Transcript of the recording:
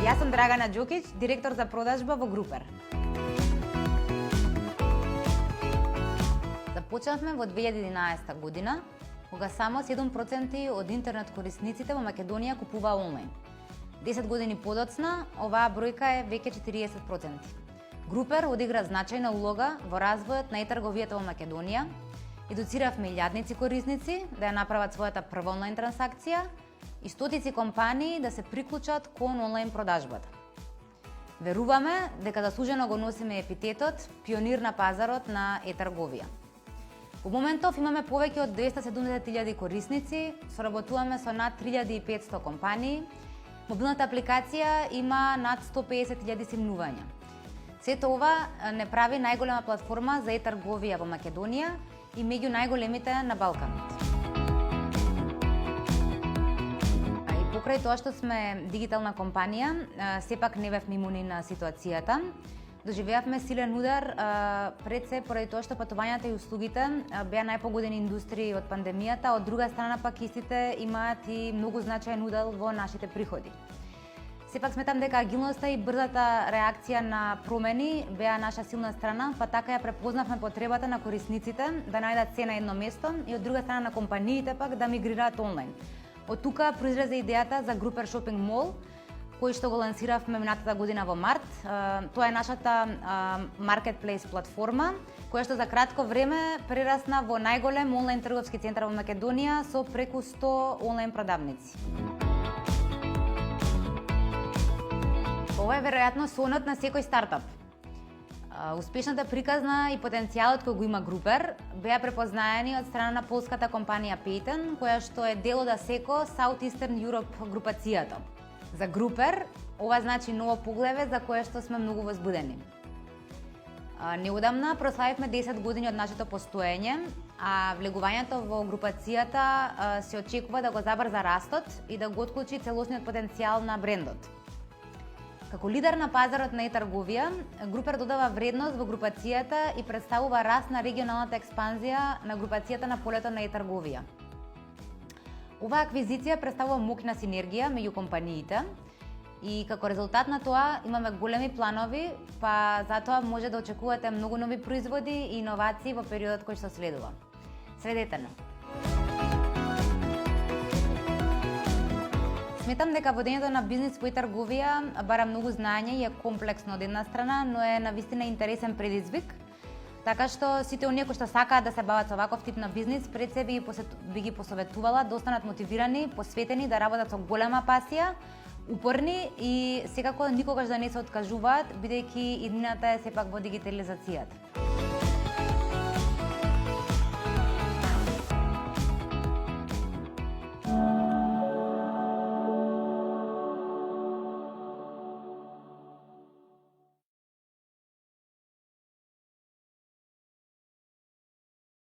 Јас сум Драгана Ѓокич, директор за продажба во Групер. Започнавме во 2011 година, кога само 7% од интернет корисниците во Македонија купуваа онлайн. 10 години подоцна, оваа бројка е веќе 40%. Групер одигра значајна улога во развојот на e-трговијата во Македонија. Едуциравме илјадници корисници да ја направат својата прва онлайн трансакција и стотици компании да се приклучат кон онлайн продажбата. Веруваме дека заслужено го носиме епитетот пионир на пазарот на e-трговија. Во моментов имаме повеќе од 270.000 корисници, соработуваме со над 3500 компании, мобилната апликација има над 150.000 симнувања. Сето ова не прави најголема платформа за e-трговија во Македонија и меѓу најголемите на Балканот. И покрај тоа што сме дигитална компанија, сепак не бевме имуни на ситуацијата. Доживеавме силен удар пред се поради тоа што патувањата и услугите беа најпогодени индустрии од пандемијата, од друга страна пак истите имаат и многу значаен удел во нашите приходи. Сепак сметам дека агилноста и брзата реакција на промени беа наша силна страна, па така ја препознавме потребата на корисниците да најдат се на едно место и од друга страна на компаниите пак да мигрираат онлайн. Од тука произлезе идејата за Групер Шопинг Мол, кој што го лансиравме минатата година во март. Тоа е нашата маркетплейс платформа, која што за кратко време прерасна во најголем онлайн трговски центар во Македонија со преку 100 онлайн продавници. Ова е веројатно сонот на секој стартап. Успешната приказна и потенцијалот кој го има Групер беа препознаени од страна на полската компанија Payton, која што е дел од ASECO Southeastern Europe групацијата. За Групер ова значи ново поглаве за кое што сме многу возбудени. Неодамна прославивме 10 години од нашето постоење, а влегувањето во групацијата се очекува да го забрза растот и да го отклучи целосниот потенцијал на брендот. Како лидер на пазарот на e-трговија, Групер додава вредност во групацијата и представува раст на регионалната експанзија на групацијата на полето на e-трговија. Оваа аквизиција представува моќна синергија меѓу компаниите и како резултат на тоа имаме големи планови, па затоа може да очекувате многу нови производи и иновации во периодот кој што следува. Следете на. Сметам дека водењето на бизнис во e-трговија бара многу знаење и е комплексно од една страна, но е навистина интересен предизвик. Така што сите оние кои што сакаат да се бават со ваков тип на бизнис, пред се би ги посоветувала да останат мотивирани, посветени, да работат со голема пасија, упорни и секако никогаш да не се откажуваат, бидејќи иднината е сепак во дигитализацијата.